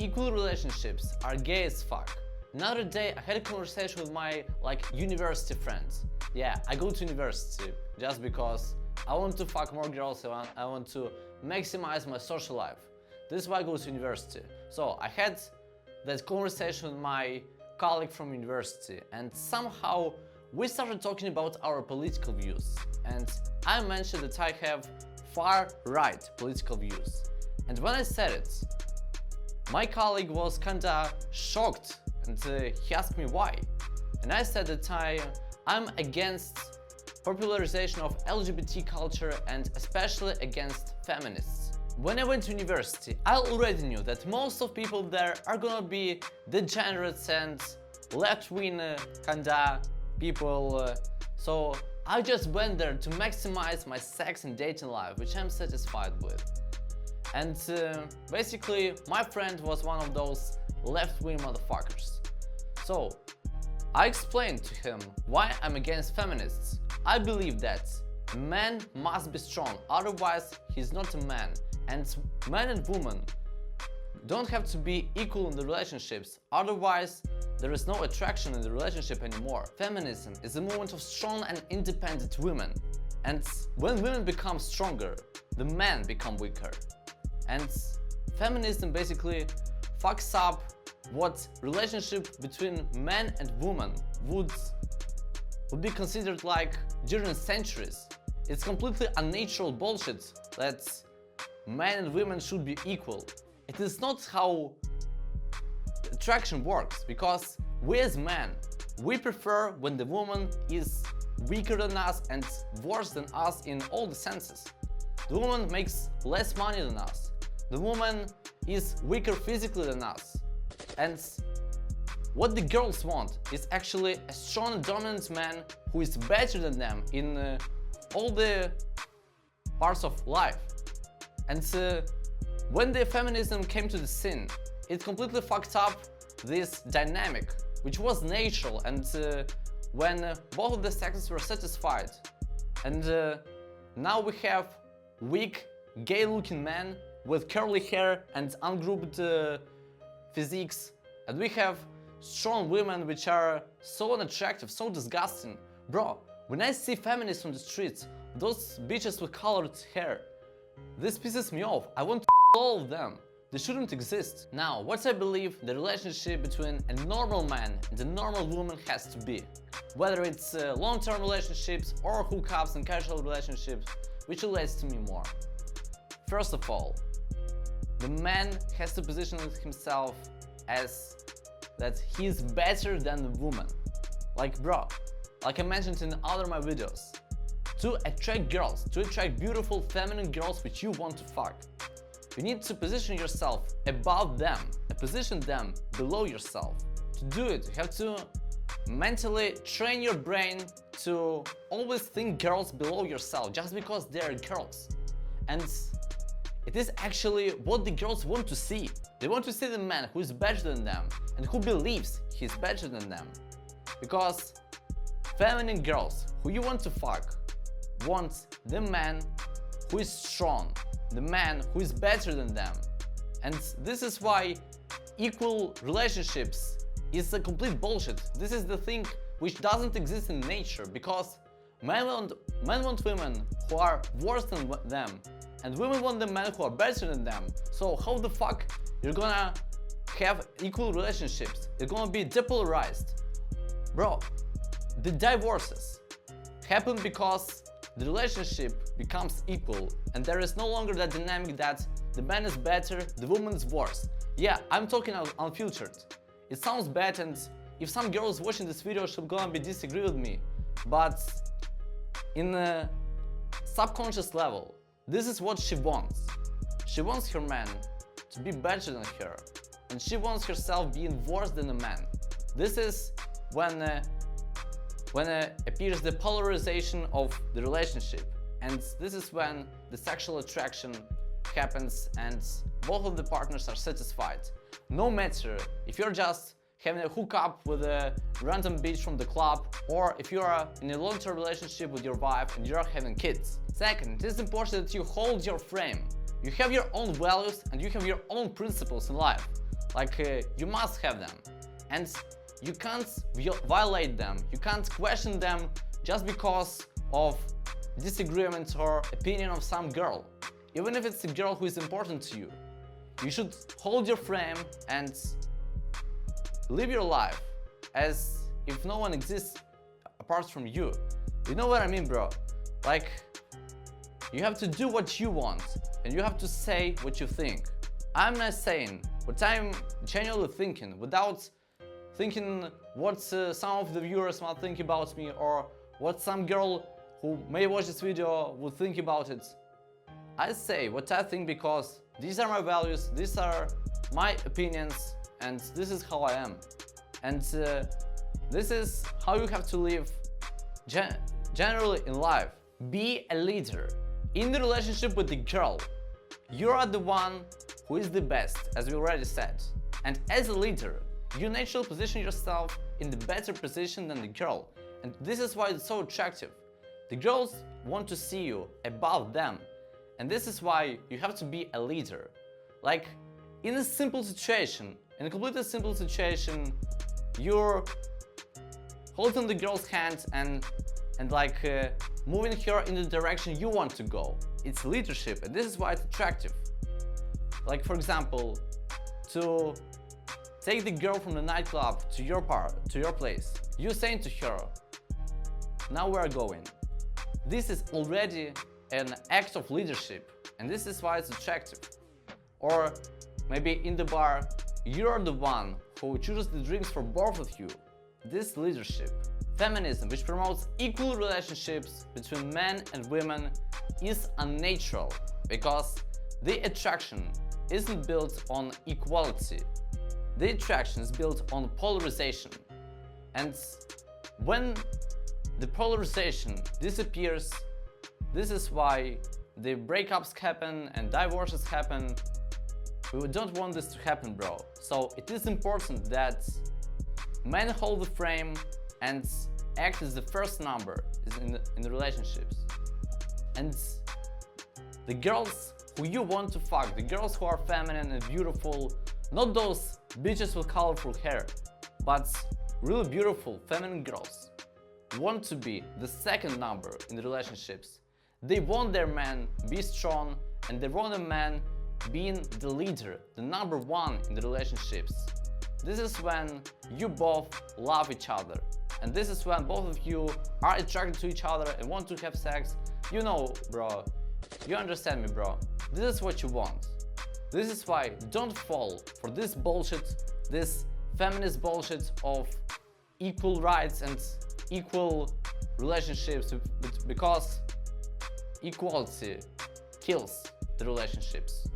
equal relationships are gay as fuck. Another day I had a conversation with my university friends. Yeah, I go to university just because I want to fuck more girls, I want to maximize my social life. This is why I go to university. So I had that conversation with my colleague from university, and somehow we started talking about our political views. And I mentioned that I have far-right political views. And when I said it, my colleague was kinda shocked, and he asked me why. And I said that I'm against popularization of LGBT culture and especially against feminists. When I went to university, I already knew that most of people there are gonna be degenerates and left-wing kinda people, so I just went there to maximize my sex and dating life, which I'm satisfied with. And basically, my friend was one of those left-wing motherfuckers. So I explained to him why I'm against feminists. I believe that a man must be strong, otherwise he's not a man. And man and woman don't have to be equal in the relationships, otherwise there is no attraction in the relationship anymore. Feminism is a movement of strong and independent women. And when women become stronger, the men become weaker. And feminism basically fucks up what relationship between man and woman would be considered like during centuries. It's completely unnatural bullshit that men and women should be equal. It is not how attraction works, because we as men, we prefer when the woman is weaker than us and worse than us in all the senses. The woman makes less money than us. The woman is weaker physically than us. And what the girls want is actually a strong and dominant man who is better than them in all the parts of life. And when the feminism came to the scene, it completely fucked up this dynamic, which was natural, and when both of the sexes were satisfied. And now we have weak, gay-looking men with curly hair and ungrouped physiques, and we have strong women which are so unattractive, so disgusting. Bro, when I see feminists on the streets, those bitches with colored hair, this pisses me off. I want to all of them. They shouldn't exist. Now, what I believe the relationship between a normal man and a normal woman has to be. Whether it's long-term relationships or hookups and casual relationships, which relates to me more. First of all, the man has to position himself as that he's better than the woman. Like bro, like I mentioned in other my videos, to attract girls, to attract beautiful feminine girls which you want to fuck, you need to position yourself above them and position them below yourself. To do it, you have to mentally train your brain to always think girls below yourself just because they're girls. And it is actually what the girls want to see. They want to see the man who is better than them and who believes he's better than them. Because feminine girls who you want to fuck want the man who is strong, the man who is better than them. And this is why equal relationships is a complete bullshit. This is the thing which doesn't exist in nature, because men want women who are worse than them, and women want the men who are better than them. So how the fuck you're gonna have equal relationships? They're gonna be depolarized. Bro, the divorces happen because the relationship becomes equal, and there is no longer that dynamic that the man is better, the woman is worse. Yeah, I'm talking unfiltered. It sounds bad, and if some girl is watching this video, she's gonna disagree with me. But in a subconscious level, this is what she wants. She wants her man to be better than her, and she wants herself being worse than a man. This is when appears the polarization of the relationship, and this is when the sexual attraction happens and both of the partners are satisfied. No matter if you're just having a hookup with a random bitch from the club, or if you are in a long-term relationship with your wife and you're having kids. Second, it is important that you hold your frame. You have your own values and you have your own principles in life. You must have them, and you can't violate them, you can't question them just because of disagreement or opinion of some girl. Even if it's a girl who is important to you, you should hold your frame and live your life as if no one exists apart from you. You know what I mean, bro? Like, you have to do what you want and you have to say what you think. I'm not saying what I'm genuinely thinking without thinking what some of the viewers might think about me or what some girl who may watch this video would think about it. I say what I think because these are my values, these are my opinions, and this is how I am. And this is how you have to live generally in life. Be a leader. In the relationship with the girl, you are the one who is the best, as we already said. And as a leader, you naturally position yourself in the better position than the girl. And this is why it's so attractive. The girls want to see you above them. And this is why you have to be a leader. Like, in a simple situation, in a completely simple situation, you're holding the girl's hand and moving her in the direction you want to go. It's leadership, and this is why it's attractive. Like, for example, to take the girl from the nightclub to your place. You saying to her, now we are going. This is already an act of leadership, and this is why it's attractive. Or maybe in the bar, you're the one who chooses the drinks for both of you. This leadership. Feminism, which promotes equal relationships between men and women, is unnatural because the attraction isn't built on equality. The attraction is built on polarization. And when the polarization disappears, this is why the breakups happen and divorces happen. We don't want this to happen, bro. So it is important that men hold the frame and act as the first number in the relationships. And the girls who you want to fuck, the girls who are feminine and beautiful, not those bitches with colorful hair, but really beautiful feminine girls, want to be the second number in the relationships. They want their man be strong, and they want a man being the leader, the number one in the relationships. This is when you both love each other, and this is when both of you are attracted to each other and want to have sex. You know, bro, you understand me, bro. This is what you want. This is why don't fall for this bullshit, this feminist bullshit of equal rights and equal relationships, because equality kills the relationships.